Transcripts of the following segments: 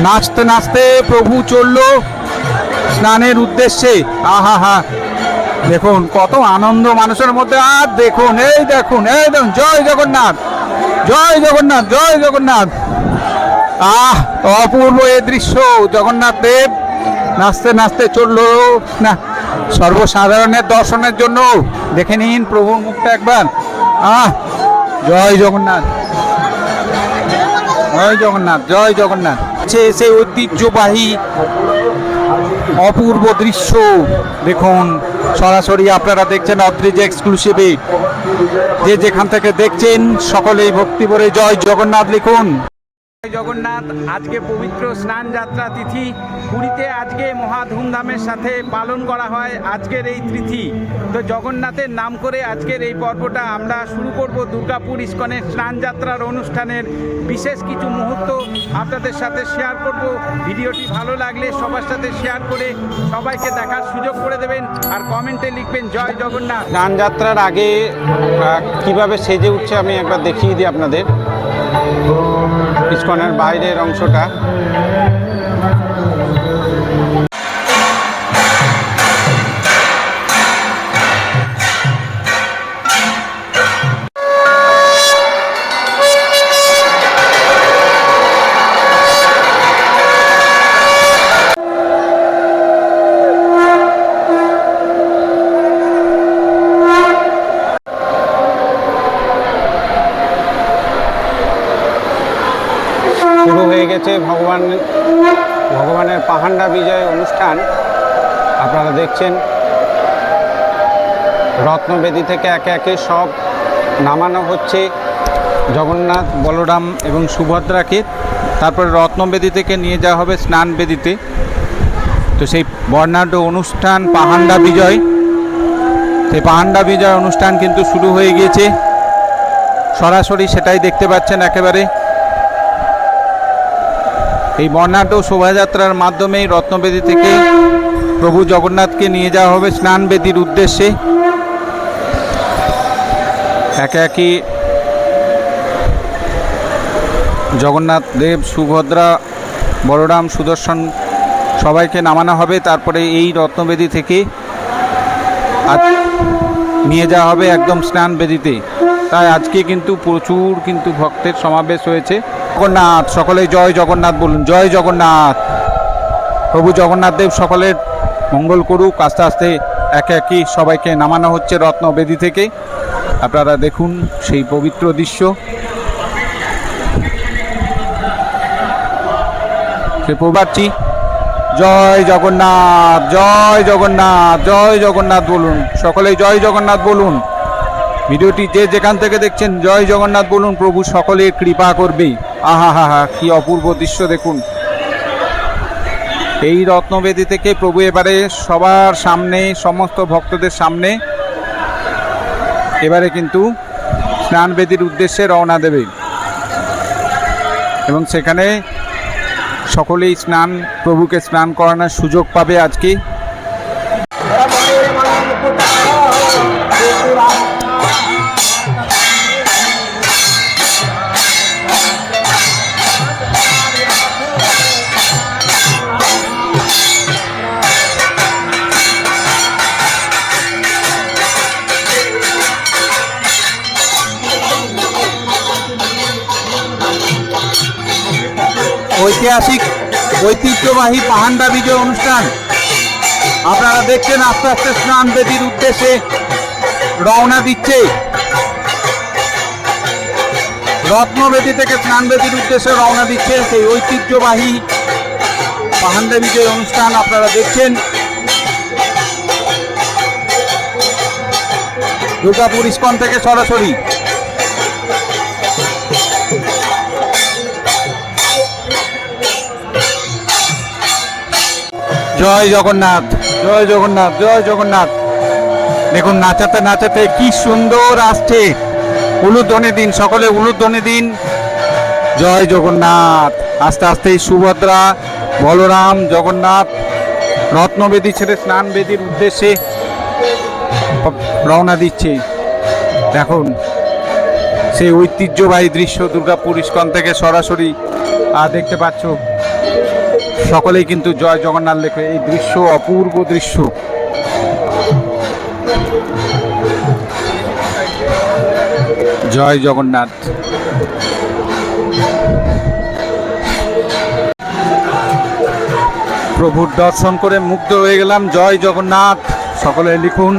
নাচতে নাচতে প্রভু চলল স্নানের উদ্দেশ্যে। আহা হা, দেখুন কত আনন্দ মানুষের মধ্যে। আর দেখুন, এই দেখুন, এই দেখুন, জয় জগন্নাথ, জয় জগন্নাথ, জয় জগন্নাথ। আহ, অপূর্ব এ দৃশ্য। জগন্নাথ দেব নাচতে নাচতে চললো না সর্বসাধারণের দর্শনের জন্য। দেখে নিন প্রভুর মুখটা একবার। আহ, জয় জগন্নাথ, জয় জগন্নাথ, জয় জগন্নাথ। সেই ঐতিহ্যবাহী অপূর্ব দৃশ্য দেখুন সরাসরি আপনারা দেখছেন অদ্রিজ এক্সক্লুসিভে। যে যেখান থেকে দেখছেন সকলেই ভক্তি ভরে জয় জগন্নাথ লিখুন। জয় জগন্নাথ। আজকে পবিত্র স্নান যাত্রা তিথি পুরীতে আজকে মহা ধুমধামের সাথে পালন করা হয় আজকের এই তিথি। তো জগন্নাথের নাম করে আজকের এই পর্বটা আমরা শুরু করব দুর্গাপুর ইস্কনের স্নান যাত্রার অনুষ্ঠানের বিশেষ কিছু মুহূর্ত আপনাদের সাথে শেয়ার করব। ভিডিওটি ভালো লাগলে সবার সাথে শেয়ার করে সবাইকে দেখার সুযোগ করে দেবেন আর কমেন্টে লিখবেন জয় জগন্নাথ। স্নান যাত্রার আগে কিভাবে সেজে উঠছে আমি একবার দেখিয়ে দিই আপনাদের। ইস্কনের বাইরের অংশটা শুরু হয়ে গেছে ভগবানের পাহান্ডা বিজয় অনুষ্ঠান। আপনারা দেখছেন রত্নবেদী থেকে একে একে সব নামানো হচ্ছে জগন্নাথ, বলরাম এবং সুভদ্রাকে। তারপরে রত্নবেদী থেকে নিয়ে যাওয়া হবে স্নান বেদীতে। তো সেই বর্ণাঢ্য অনুষ্ঠান পাহান্ডা বিজয়, সেই পাহান্ডা বিজয় অনুষ্ঠান কিন্তু শুরু হয়ে গিয়েছে। সরাসরি সেটাই দেখতে পাচ্ছেন একেবারে। এই বর্ণাঢ্য শোভাযাত্রার মাধ্যমেই রত্নবেদী থেকে প্রভু জগন্নাথকে নিয়ে যাওয়া হবে স্নান বেদীর উদ্দেশ্যে। একে একে জগন্নাথ দেব, সুভদ্রা, বলরাম, সুদর্শন সবাইকে নামানো হবে। তারপরে এই রত্নবেদী থেকে নিয়ে যাওয়া হবে একদম স্নান বেদীতে। তাই আজকে কিন্তু প্রচুর ভক্তের সমাবেশ হয়েছে। জগন্নাথ, সকলে জয় জগন্নাথ বলুন, জয় জগন্নাথ। প্রভু জগন্নাথ দেব সকলের মঙ্গল করুক। আস্তে আস্তে একে একে সবাইকে নামানো হচ্ছে রত্নবেদী থেকে। আপনারা দেখুন সেই পবিত্র দৃশ্য। সে প্রবাদটি জয় জগন্নাথ, জয় জগন্নাথ, জয় জগন্নাথ বলুন, সকলেই জয় জগন্নাথ বলুন। ভিডিওটি যে যেখান থেকে দেখছেন জয় জগন্নাথ বলুন, প্রভু সকলের কৃপা করবে। আহা হা হা, কি অপূর্ব দৃশ্য দেখুন। এই রত্নবেদী থেকে প্রভু এবারে সবার সামনে, সমস্ত ভক্তদের সামনে এবারে কিন্তু স্নান বেদীর উদ্দেশ্যে রওনা দেবে এবং সেখানে সকলেই প্রভুকে স্নান করানোর সুযোগ পাবে আজকে। ঐতিহাসিক ঐতিহ্যবাহী পাহান্ডা বিজয় অনুষ্ঠান আপনারা দেখছেন আস্তে আস্তে স্নান বেদীর উদ্দেশ্যে রওনা দিচ্ছে। রত্নবেদী থেকে স্নান বেদীর উদ্দেশ্যে রওনা দিচ্ছে সেই ঐতিহ্যবাহী পাহান্ডা বিজয় অনুষ্ঠান আপনারা দেখছেন। দুর্গাপুর ইস্কন থেকে সরাসরি। জয় জগন্নাথ, জয় জগন্নাথ, জয় জগন্নাথ। দেখুন নাচাতে নাচাতে কি সুন্দর আসছে। উলুধ্বনি দিন, সকলে উলুধ্বনি দিন। জয় জগন্নাথ। আস্তে আস্তে সুভদ্রা, বলরাম, জগন্নাথ রত্নবেদী ছেড়ে স্নান বেদীর উদ্দেশ্যে রওনা দিচ্ছে। দেখুন সেই ঐতিহ্যবাহী দৃশ্য দুর্গাপুর ইস্কন থেকে সরাসরি দেখতে পাচ্ছ। সকলেই কিন্তু জয় জগন্নাথ লেখে। এই দৃশ্য অপূর্ব দৃশ্য। জয় জগন্নাথ। প্রভুর দর্শন করে মুগ্ধ হয়ে গেলাম। জয় জগন্নাথ। সকলে লিখুন।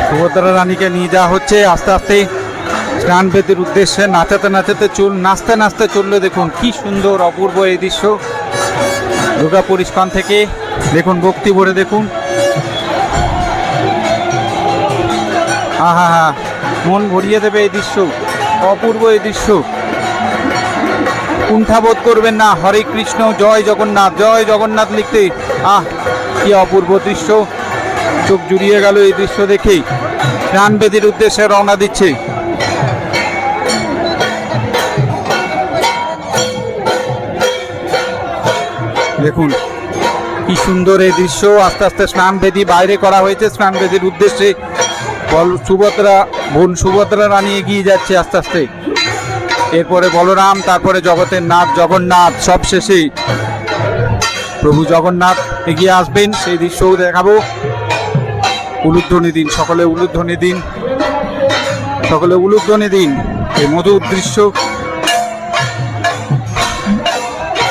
সুভদ্রা রানীকে নিয়ে যাওয়া হচ্ছে আস্তে আস্তে স্নান বেদির উদ্দেশ্যে। নাচাতে নাচাতে নাচতে নাচতে চললে দেখুন কি সুন্দর অপূর্ব এই দৃশ্য। দুর্গাপুর ইস্কন থেকে দেখুন, ভক্তি ভরে দেখুন। আহা হা, মন ভরিয়ে দেবে এই দৃশ্য, অপূর্ব এই দৃশ্য। কুণ্ঠাবোধ করবেন না। হরে কৃষ্ণ, জয় জগন্নাথ, জয় জগন্নাথ লিখতে কি অপূর্ব দৃশ্য। চোখ জুড়িয়ে গেল এই দৃশ্য দেখেই। স্নান বেদির উদ্দেশ্যে রওনা দিচ্ছে। দেখুন কি সুন্দর এই দৃশ্য। আস্তে আস্তে স্নান বেদি বাইরে করা হয়েছে। স্নান বেদির উদ্দেশ্যে বোন সুভদ্রা রানী এগিয়ে যাচ্ছে আস্তে আস্তে। এরপরে বলরাম, তারপরে জগতের নাথ জগন্নাথ, সব শেষে প্রভু জগন্নাথ এগিয়ে আসবেন। সেই দৃশ্যও দেখাবো। উলুধ্বনি দিন, সকলে উলুধ্বনি দিন, সকলে উলুধ্বনি দিন। এই মধুর দৃশ্য,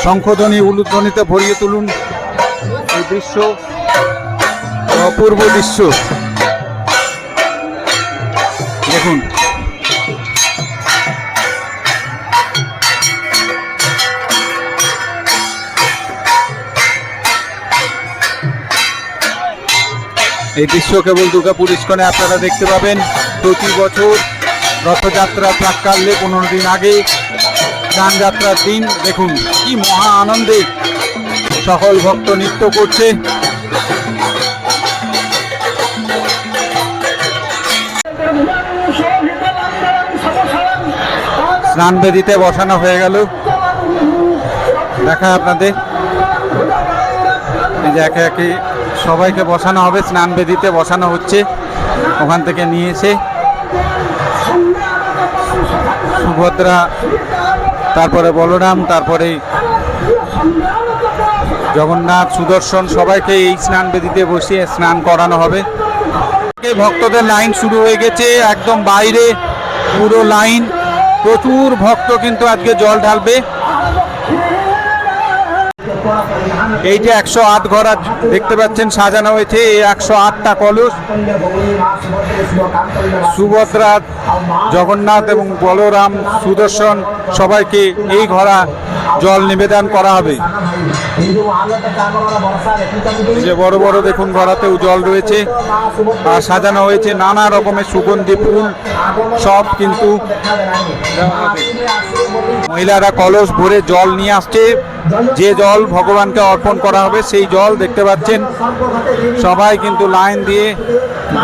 শঙ্খধ্বনি উলুধ্বনিতে ভরিয়ে তুলুন এই দৃশ্য, অপূর্ব দৃশ্য। দেখুন এই দৃশ্য কেবল দুর্গাপুর ইস্কনে আপনারা দেখতে পাবেন। প্রতি বছর রথযাত্রার প্রাক্কালে 15 দিন আগে স্নানযাত্রার দিন দেখুন কি মহা আনন্দে সকল ভক্ত নৃত্য করছে। স্নান বেদিতে বসানো হয়ে গেল। দেখা আপনাদের এই যে একে একে সবাইকে বসানো হবে। স্নান বেদিতে বসানো হচ্ছে। ওখান থেকে নিয়ে এসে সুভদ্রা, তারপরে বলরাম, তারপরে জগন্নাথ, সুদর্শন, সবাইকে এই স্নান বেদিতে বসিয়ে স্নান করানো হবে। ভক্তদের লাইন শুরু হয়ে গেছে। একদম বাইরে পুরো লাইন। প্রচুর ভক্ত কিন্তু আজকে জল ঢালবে। এইটা 108 ঘোড়া দেখতে পাচ্ছেন সাজানো হয়েছে। এই 108টা কলস সুভদ্রা, জগন্নাথ এবং বলরাম, সুদর্শন সবাইকে এই ঘোড়া জল নিবেদন করা হবে। যে বড় বড় দেখুন ঘোড়াতেও জল রয়েছে আর সাজানো হয়েছে নানা রকমের সুগন্ধি ফুল সব কিন্তু। মহিলারা কলস ভরে জল নিয়ে আসছে। যে জল ভগবানকে অর্পণ করা হবে সেই জল দেখতে পাচ্ছেন। সবাই কিন্তু লাইন দিয়ে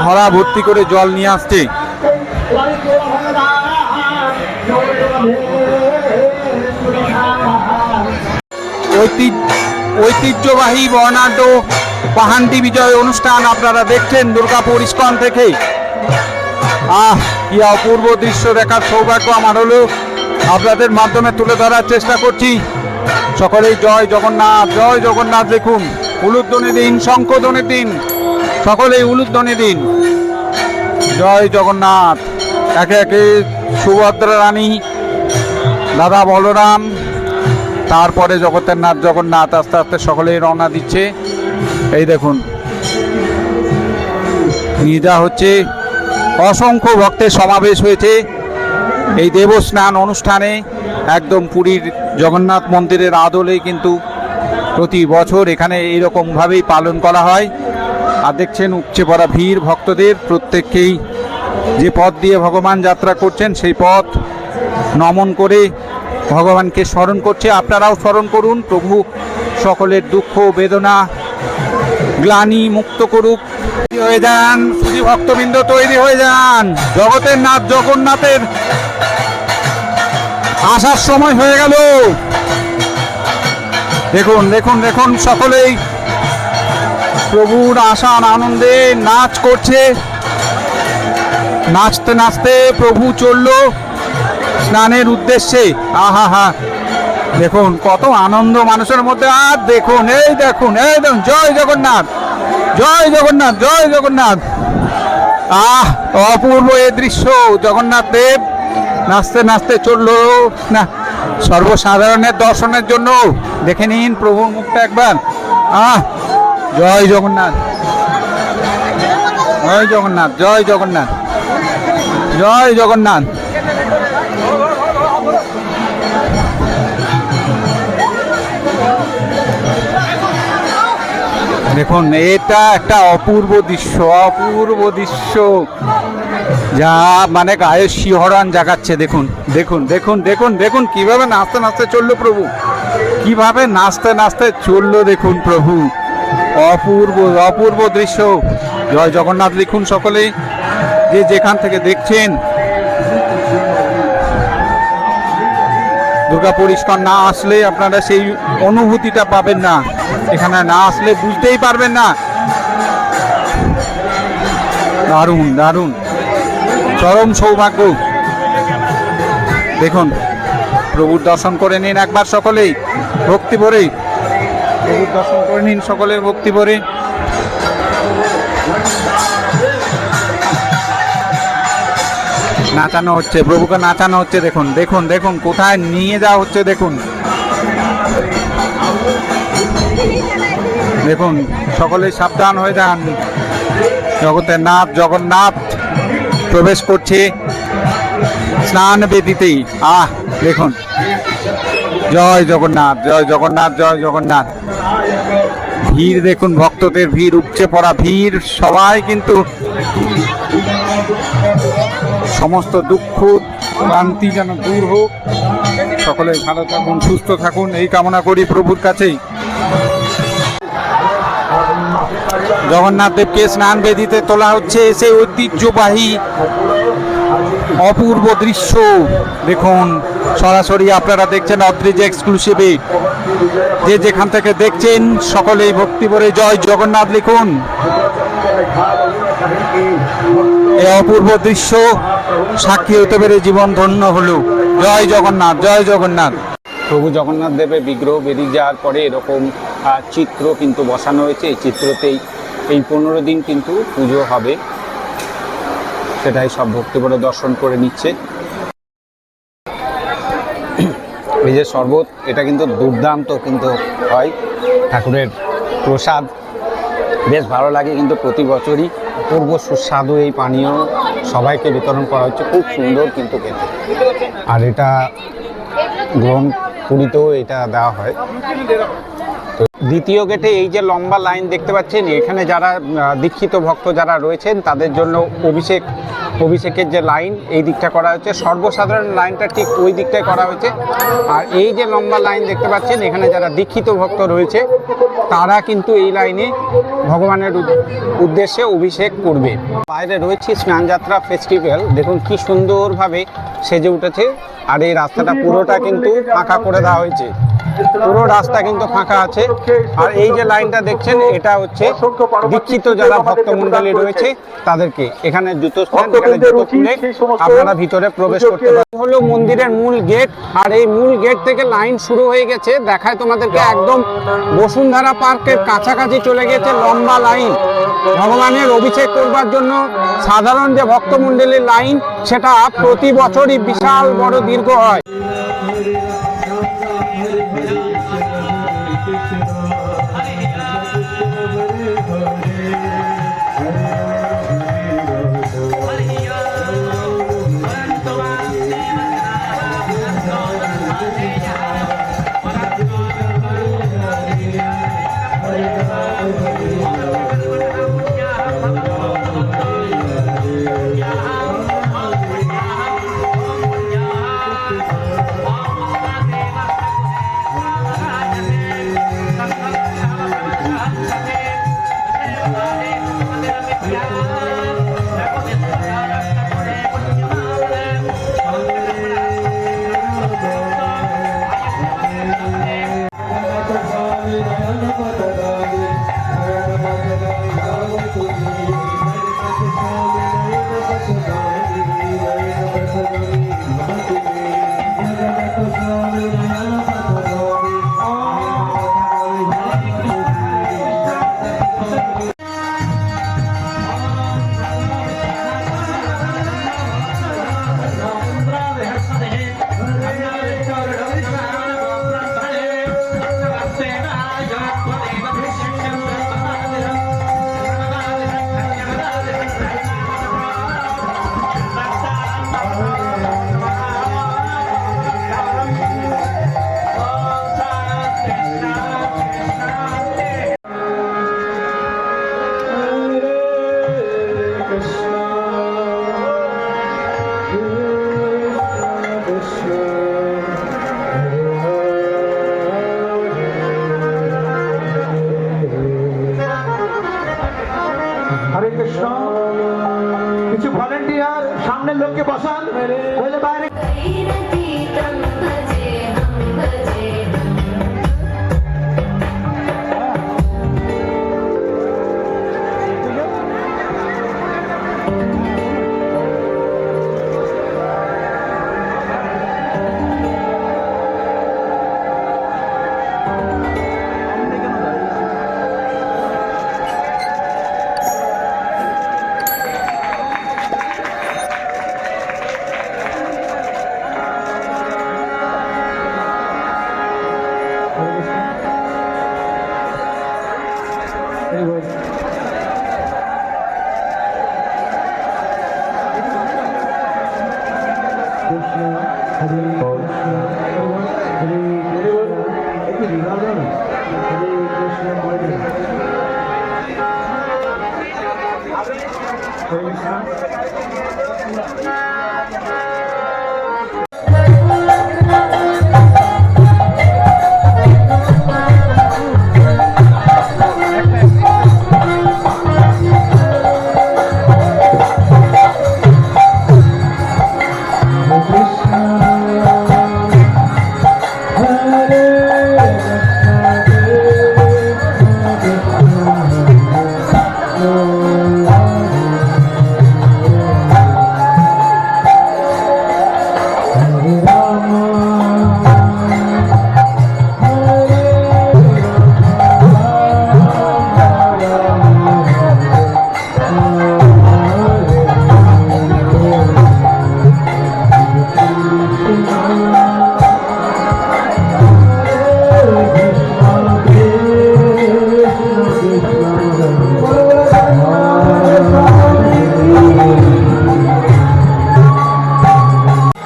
ঘোড়া ভর্তি করে জল নিয়ে আসছে। ঐতিহ্যবাহী বর্ণাঢ্য পাহান্ডি বিজয় অনুষ্ঠান আপনারা দেখছেন দুর্গাপুর ইস্কন থেকে। কি অপূর্ব দৃশ্য দেখার সৌভাগ্য আমার হলো। আপনাদের মাধ্যমে তুলে ধরার চেষ্টা করছি। সকলেই জয় জগন্নাথ, জয় জগন্নাথ দেখুন। উলুধ্বনি দিন, শঙ্খধ্বনি দিন, সকলেই উলুধ্বনি দিন। জয় জগন্নাথ। একে একে সুভদ্রা রানী, দাদা বলরাম, তারপরে জগতের নাথ জগন্নাথ আস্তে আস্তে সকলেই রওনা দিচ্ছে। এই দেখুন নিয়ে যাওয়া হচ্ছে। অসংখ্য ভক্তের সমাবেশ হয়েছে এই দেবস্নান অনুষ্ঠানে। একদম পুরীর জগন্নাথ মন্দিরের আদলেই কিন্তু প্রতি বছর এখানে এইরকমভাবেই পালন করা হয়। আর দেখছেন উপচে পড়া ভিড় ভক্তদের। প্রত্যেককেই যে পথ দিয়ে ভগবান যাত্রা করছেন সেই পথ নমন করে ভগবানকে স্মরণ করছে। আপনারাও স্মরণ করুন। প্রভু সকলের দুঃখ বেদনা গ্লানি মুক্ত করুক। হয়ে যান শুধু ভক্তবৃন্দ, তৈরি হয়ে যান। জগতের নাথ জগন্নাথের আসার সময় হয়ে গেল। দেখুন দেখুন দেখুন সকলেই প্রভুর আসার আনন্দে নাচ করছে। নাচতে নাচতে প্রভু চলল স্নানের উদ্দেশ্যে। দেখুন কত আনন্দ মানুষের মধ্যে। আর দেখুন এই দেখুন জয় জগন্নাথ, জয় জগন্নাথ, জয় জগন্নাথ। অপূর্ব এ দৃশ্য। জগন্নাথ দেব নাচতে নাচতে চললো না সর্বসাধারণের দর্শনের জন্য। দেখে নিন প্রভুর মুখটা একবার। জয় জগন্নাথ, জয় জগন্নাথ, জয় জগন্নাথ, জয় জগন্নাথ। দেখুন এটা একটা অপূর্ব দৃশ্য, অপূর্ব দৃশ্য, যা মানে গায়ে শিহরণ জাগাচ্ছে। দেখুন দেখুন দেখুন দেখুন দেখুন কিভাবে নাচতে নাচতে চললো প্রভু, কিভাবে নাচতে নাচতে চললো দেখুন প্রভু। অপূর্ব অপূর্ব দৃশ্য। জয় জগন্নাথ লিখুন সকলেই, যে যেখান থেকে দেখছেন। দুর্গাপুর ইস্কন না আসলে আপনারা সেই অনুভূতিটা পাবেন না, এখানে না আসলে বুঝতেই পারবেন না। দারুণ দারুণ, চরম সৌভাগ্য। দেখুন প্রভুর দর্শন করে নিন একবার সকলেই ভক্তি ভরে, প্রভুর দর্শন করে নিন সকলের ভক্তি ভরে। নাচানো হচ্ছে, প্রভুকে নাচানো হচ্ছে। দেখুন দেখুন দেখুন কোথায় নিয়ে যাওয়া হচ্ছে। দেখুন দেখুন সকলে সাবধান হয়ে যান। জগতের নাথ জগন্নাথ প্রবেশ করছে স্নান বেদিতেই। দেখুন জয় জগন্নাথ, জয় জগন্নাথ, জয় জগন্নাথ। ভিড় দেখুন, ভক্তদের ভিড়, উপচে পড়া ভিড়। সবাই কিন্তু সমস্ত দুঃখ ক্লান্তি যেন দূর হোক। সকলে ভালো থাকুন, সুস্থ থাকুন, এই কামনা করি প্রভুর কাছেই। জগন্নাথ দেবকে স্নান বেদিতে তোলা হচ্ছে, সেই ঐতিহ্যবাহী অপূর্ব দৃশ্য। দেখুন সরাসরি আপনারা দেখছেন অদ্রিজ এক্সক্লুসিভে। যে যেখান থেকে দেখছেন সকলেই ভক্তি ভরে জয় জগন্নাথ লিখুন। এই অপূর্ব দৃশ্য সাক্ষী হতে পেরে জীবন ধন্য হলো। জয় জগন্নাথ, জয় জগন্নাথ। প্রভু জগন্নাথ দেবের বিগ্রহ বেরিয়ে যাওয়ার পরে এরকম চিত্র কিন্তু বসানো হয়েছে। এই চিত্রতেই এই 15 দিন কিন্তু পুজো হবে, সেটাই সব ভক্তবৃন্দ দর্শন করে নিচ্ছে। এই যে শরবত, এটা কিন্তু দুর্দান্ত কিন্তু হয়, ঠাকুরের প্রসাদ, বেশ ভালো লাগে। কিন্তু প্রতি বছরই পূর্ব সুস্বাদু এই পানীয় সবাইকে বিতরণ করা হচ্ছে, খুব সুন্দর কিন্তু খেতে। আর এটা গ্রহণ পুরীতেও এটা দেওয়া হয়। তো দ্বিতীয় গেটে এই যে লম্বা লাইন দেখতে পাচ্ছেন, এখানে যারা দীক্ষিত ভক্ত যারা রয়েছেন তাদের জন্য অভিষেকের যে লাইন এই দিকটা করা হয়েছে, সর্বসাধারণ লাইনটা ঠিক ওই দিকটায় করা হয়েছে। আর এই যে লম্বা লাইন দেখতে পাচ্ছেন, এখানে যারা দীক্ষিত ভক্ত রয়েছে তারা কিন্তু এই লাইনে ভগবানের উদ্দেশ্যে অভিষেক করবে। বাইরে রয়েছে স্নানযাত্রা ফেস্টিভ্যাল, দেখুন কি সুন্দরভাবে সেজে উঠেছে। আর এই রাস্তাটা পুরোটা কিন্তু ফাঁকা করে দেওয়া হয়েছে, পুরো রাস্তা কিন্তু ফাঁকা আছে। আর এই যে লাইনটা দেখছেন, এটা হচ্ছে দীক্ষিত যারা ভক্তমণ্ডলী রয়েছে তাদেরকে। এখানে জুতো স্ট্যান্ড, এখানে জুতো খুলে আপনারা ভিতরে প্রবেশ করতে পারেন। হলো মন্দিরের মূল গেট, আর এই মূল গেট থেকে লাইন শুরু হয়ে গেছে। দেখায় তোমাদেরকে, একদম বসুন্ধরা পার্কের কাছাকাছি চলে গেছে লম্বা লাইন। ভগবানের অভিষেক করবার জন্য সাধারণ যে ভক্তমণ্ডলীর লাইন, সেটা প্রতি বছরই বিশাল বড় দীর্ঘ হয়। হরে কৃষ্ণ। কিছু ভলেন্টিয়ার সামনের লোককে বসান, বলে বাইরে।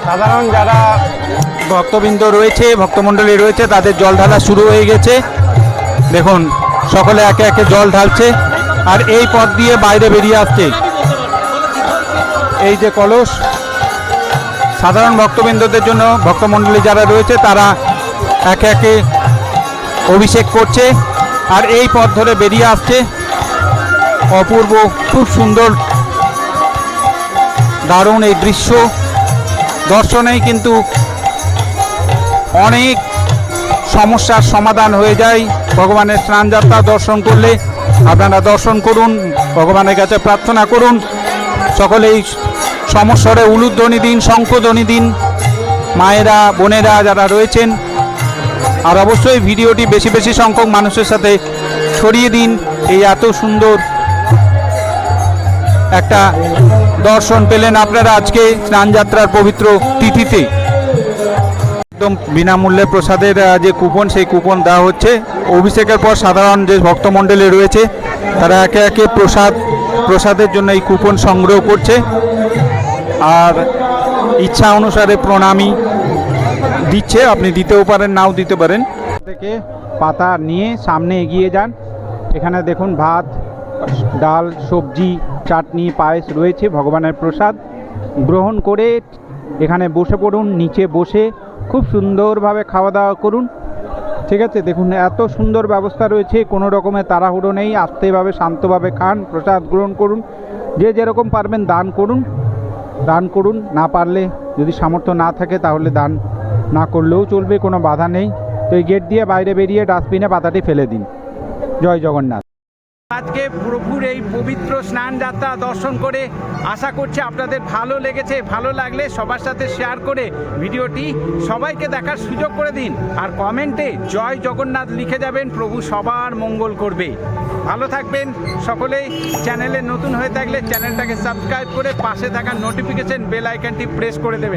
সাধারণ যারা ভক্তবৃন্দ রয়েছে, ভক্তমণ্ডলী রয়েছে, তাদের জল ঢালা শুরু হয়ে গেছে। দেখুন সকলে একে একে জল ঢালছে আর এই পথ দিয়ে বাইরে বেরিয়ে আসছে। এই যে কলস, সাধারণ ভক্তবৃন্দদের জন্য ভক্তমণ্ডলী যারা রয়েছে তারা একে একে অভিষেক করছে আর এই পথ ধরে বেরিয়ে আসছে। অপূর্ব, খুব সুন্দর, দারুণ এই দৃশ্য দর্শনেই কিন্তু অনেক সমস্যার সমাধান হয়ে যায়। ভগবানের স্নানযাত্রা দর্শন করলে আপনারা দর্শন করুন, ভগবানের কাছে প্রার্থনা করুন, সকলেই সমস্যারে উলুধ্বনি দিন, শঙ্খধ্বনি দিন, মায়েরা বোনেরা যারা রয়েছেন। আর অবশ্যই ভিডিওটি বেশি বেশি সংখ্যক মানুষের সাথে ছড়িয়ে দিন। এই এত সুন্দর একটা দর্শন পেলেন আপনারা আজকে স্নানযাত্রার পবিত্র তিথিতে। একদম বিনামূল্যে প্রসাদের যে কুপন, সেই কুপন দেওয়া হচ্ছে। অভিষেকের পর সাধারণ যে ভক্তমণ্ডলী রয়েছে তারা একে একে প্রসাদের জন্য এই কুপন সংগ্রহ করছে আর ইচ্ছা অনুসারে প্রণামী দিচ্ছে। আপনি দিতেও পারেন, নাও দিতে পারেন। থেকে পাতা নিয়ে সামনে এগিয়ে যান। এখানে দেখুন ভাত, ডাল, সবজি, চাটনি, পায়েস রয়েছে। ভগবানের প্রসাদ গ্রহণ করে এখানে বসে পড়ুন। নিচে বসে খুব সুন্দরভাবে খাওয়া দাওয়া করুন। ঠিক আছে, দেখুন এত সুন্দর ব্যবস্থা রয়েছে, কোনো রকমের তাড়াহুড়ো নেই। আস্তেভাবে শান্তভাবে খান, প্রসাদ গ্রহণ করুন। যে যেরকম পারবেন দান করুন, দান করুন। না পারলে যদি সামর্থ্য না থাকে তাহলে দান না করলেও চলবে, কোনো বাধা নেই। তো এই গেট দিয়ে বাইরে বেরিয়ে ডাস্টবিনে পাতাটি ফেলে দিন। জয় জগন্নাথ। আজকে প্রভুর এই পবিত্র স্নান যাত্রা দর্শন করে আশা করছি আপনাদের ভালো লেগেছে। ভালো লাগলে সবার সাথে শেয়ার করে ভিডিওটি সবাইকে দেখার সুযোগ করে দিন। আর কমেন্টে জয় জগন্নাথ লিখে যাবেন, প্রভু সবার মঙ্গল করবে। ভালো থাকবেন সকলেই। চ্যানেলে নতুন হয়ে থাকলে চ্যানেলটাকে সাবস্ক্রাইব করে পাশে থাকা নোটিফিকেশন বেল আইকনটি প্রেস করে দেবেন।